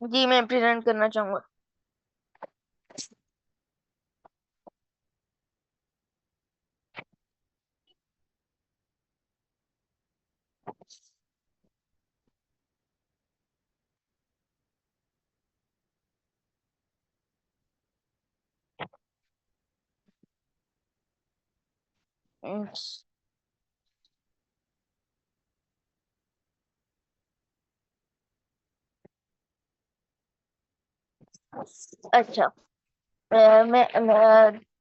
जी मैं प्रेजेंट करना चाहूंगा। हम्म, अच्छा। मैं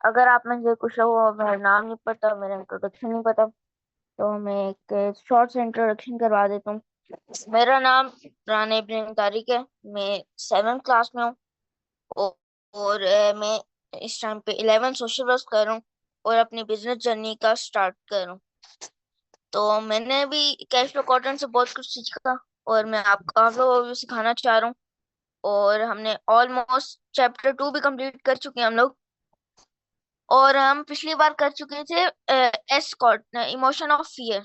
अगर आप मुझे कुछ वो मेरा नाम नहीं पता, मेरा इंट्रोडक्शन नहीं पता, तो मैं एक शॉर्ट से इंट्रोडक्शन करवा देता हूँ। मेरा नाम राना इब्राहिम तारिक है। मैं 7th क्लास में हूँ। और, मैं इस टाइम पे 11 सोशल वर्क कर रहा हूँ और अपनी बिजनेस जर्नी का स्टार्ट कर रहा हूँ। तो मैंने भी कैश फ्लो कॉटन से बहुत कुछ सीखा और मैं आप लोगों को भी सिखाना चाह रहा हूँ। और हमने ऑलमोस्ट चैप्टर 2 भी कंप्लीट कर चुके हैं हम लोग। और हम पिछली बार कर चुके थे is called emotion of fear.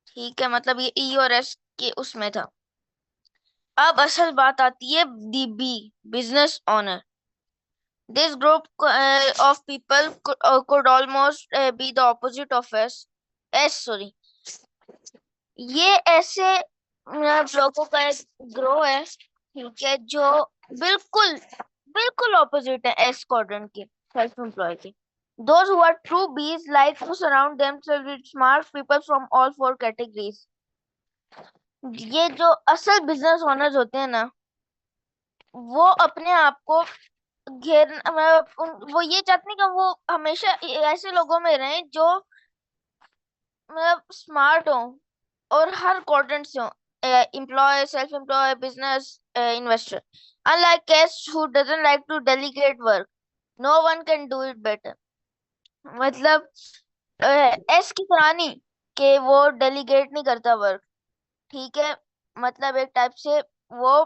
ठीक है, मतलब ये ई और एस के उसमें था। अब असल बात आती है the B, business owner. This group of people could almost be the opposite of S sorry. ये ऐसे लोगों का एक ग्रो है, ठीक है, जो बिल्कुल बिल्कुल ऑपोजिट है एस क्वाड्रेंट के, सेल्फ एम्प्लॉय के। Those who are true bees like to surround themselves with smart people from all four categories. ये जो असल बिजनेस ओनर्स होते हैं ना, वो अपने आप को घेर वो ये चाहते हैं कि वो हमेशा ऐसे लोगों में रहें जो मतलब स्मार्ट हो और हर क्वाड्रेंट से हो। Employ, self employ, business, investor. Unlike cash who doesn't like to delegate work, no one can do it better. मतलब एस की तरह नहीं कि वो डेलीगेट नहीं करता वर्क, ठीक है। मतलब एक टाइप से वो,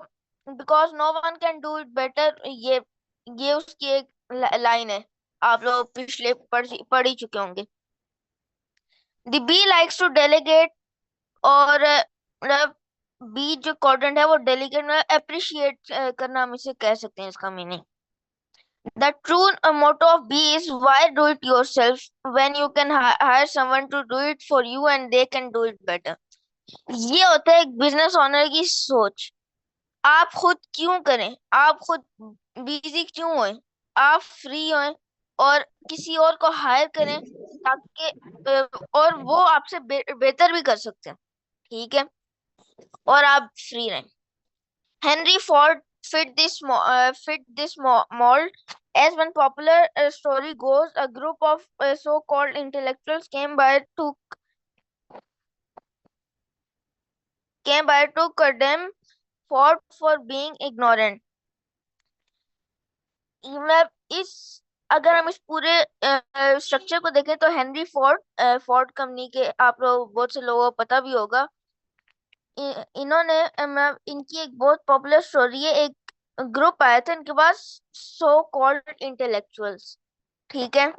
because no one can do it better, ये उसकी एक लाइन है। आप लोग पिछले पढ़ ही चुके होंगे। The B likes to delegate. और मतलब बी जो क्वाड्रेंट है वो डेलीगेट में अप्रिशिएट करना, हम इसे कह सकते हैं इसका meaning. The true motto of B is why do it yourself when you can hire someone to do it for you and they can do it better. ये होता है एक बिजनेस ओनर की सोच। आप खुद क्यों करें, आप खुद बिजी क्यों हों, आप फ्री हों और किसी और को हायर करें ताकि और वो आपसे बेहतर भी कर सकते हैं, ठीक है, और आप फ्री रहें। Henry Ford fit this mold. As one popular story goes, a group of so-called intellectuals came by to condemn Ford for being ignorant. मैं इस अगर हम इस पूरे स्ट्रक्चर को देखें तो हेनरी फोर्ड कंपनी के, आप लोग बहुत से लोगों को पता भी होगा। इन्होंने इनकी एक बहुत पॉपुलर स्टोरी है। एक ग्रुप आया था इनके पास, सो कॉल्ड इंटेलेक्चुअल्स, ठीक है।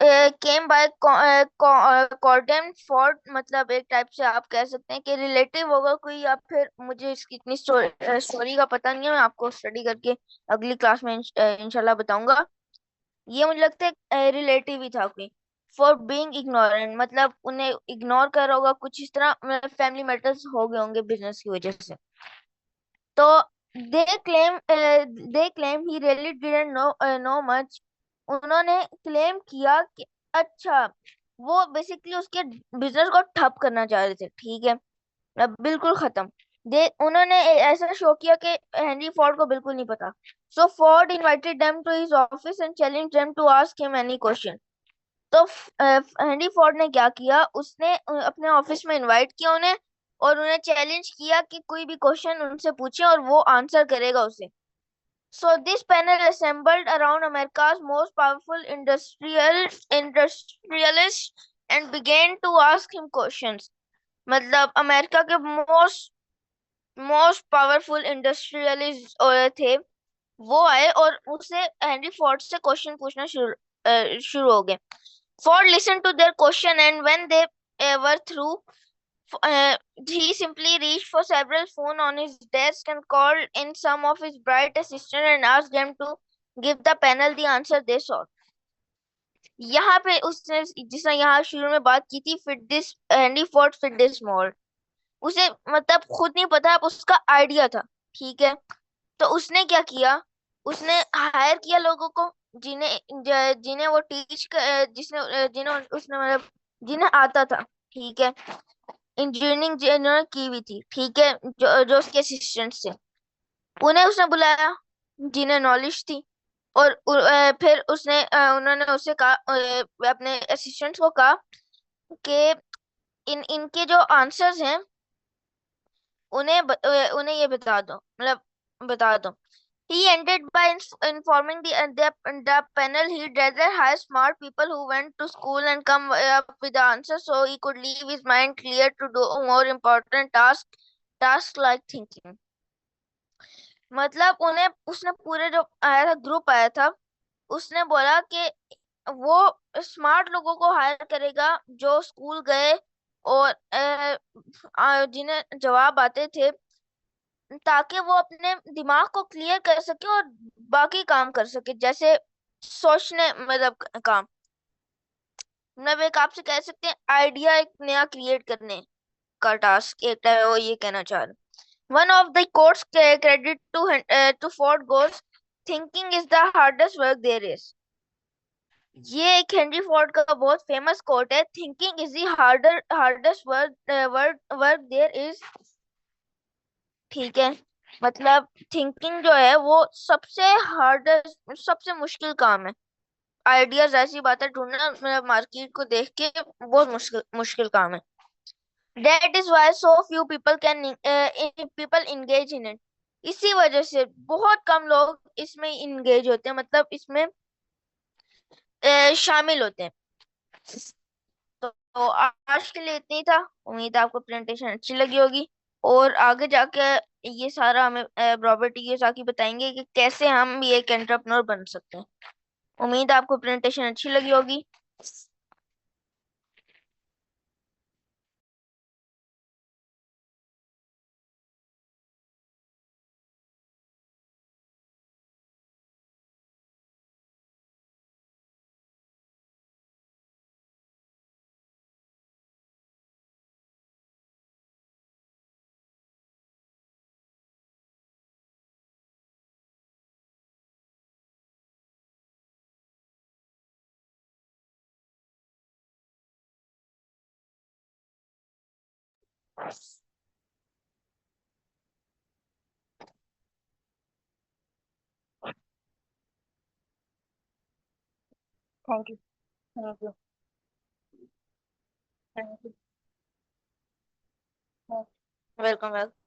केम बाय कॉर्डन फोर्ड, मतलब एक टाइप से आप कह सकते हैं कि रिलेटिव होगा कोई, या फिर मुझे इसकी इतनी स्टोरी का पता नहीं है, मैं आपको स्टडी करके अगली क्लास में इंशाल्लाह बताऊंगा। ये मुझे लगता है रिलेटिव ही था कोई। फॉर बीइंग इग्नोरेंट, मतलब उन्हें इग्नोर कर रहा होगा कुछ इस तरह, फैमिली मैटर्स हो गए होंगे बिजनेस की वजह से। तो they claim he really didn't know much. उन्होंने क्लेम किया कि अच्छा, वो बेसिकली उसके बिजनेस को ठप करना चाह रहे थे, ठीक है, अब बिल्कुल खत्म। उन्होंने ऐसा शो किया कि हेनरी फोर्ड को बिल्कुल नहीं पता। So Ford invited them to his office and challenge them to ask him any question. तो हेनरी फोर्ड ने क्या किया, उसने अपने ऑफिस में इनवाइट किया उन्हें और उन्हें चैलेंज किया कि कोई भी क्वेश्चन उनसे पूछे और वो आंसर करेगा उसे। So this panel assembled around America's most powerful industrialist and began to ask him questions. मतलब अमेरिका के मोस्ट पावरफुल इंडस्ट्रियलिस्ट थे, वो आए और उससे हेनरी फोर्ड से क्वेश्चन पूछना शुरू हो गए। Ford listened to their question and when they were through, He simply reached for several phones on his desk and called in some of his bright assistants and asked them to give the panel the answer they sought. यहाँ पे उसने जिसने यहाँ शुरू में बात की थी fitness handy Ford fitness mall, उसे मतलब खुद नहीं पता, अब उसका आइडिया था। ठीक है, तो उसने क्या किया, उसने हायर किया लोगों को जिन्हें वो जिन्हें उसने मतलब जिन्हें आता था। ठीक है, इंजीनियरिंग जिन्होंने की हुई थी। ठीक है, जो उसके असिस्टेंट थे, उन्हें उसने बुलाया जिन्हें नॉलेज थी। और फिर उन्होंने उससे कहा, अपने असिस्टेंट को कहा कि इनके जो आंसर्स हैं उन्हें ये बता दो, मतलब बता दो। He ended by informing the panel he'd rather hire smart people who went to school and come up with the answers so he could leave his mind clear to do more important tasks like thinking. मतलब उन्हें उसने पूरे जो आया था group आया था, उसने बोला कि वो स्मार्ट लोगों को हायर करेगा जो स्कूल गए और जिन्हें जवाब आते थे, ताकि वो अपने दिमाग को क्लियर कर सके और बाकी काम कर सके, जैसे सोचने मतलब काम, मतलब एक आपसे कह सकते हैं आइडिया एक नया क्रिएट करने का टास्क एक है, वो ये कहना चाह रहे। One of the quotes credit to Ford goes, thinking is the hardest work there is. ये एक हेनरी फोर्ड का बहुत फेमस कोट है, thinking is the hardest work there is. ठीक है, मतलब थिंकिंग जो है वो सबसे हार्डेस्ट, सबसे मुश्किल काम है। आइडियाज ऐसी बातें ढूंढना मतलब मार्केट को देख के बहुत मुश्किल मुश्किल काम है। That is why so few people engage in it. इसी वजह से बहुत कम लोग इसमें इंगेज होते हैं, मतलब इसमें शामिल होते हैं। तो आज के लिए इतनी था। उम्मीद है आपको प्रेजेंटेशन अच्छी लगी होगी, और आगे जाके ये सारा हमें रॉबर्ट कियोसाकी बताएंगे कि कैसे हम भी एक एंटरप्रेन्योर बन सकते हैं। उम्मीद है आपको प्रेजेंटेशन अच्छी लगी होगी। Thank you. Thank you. Thank you. Welcome.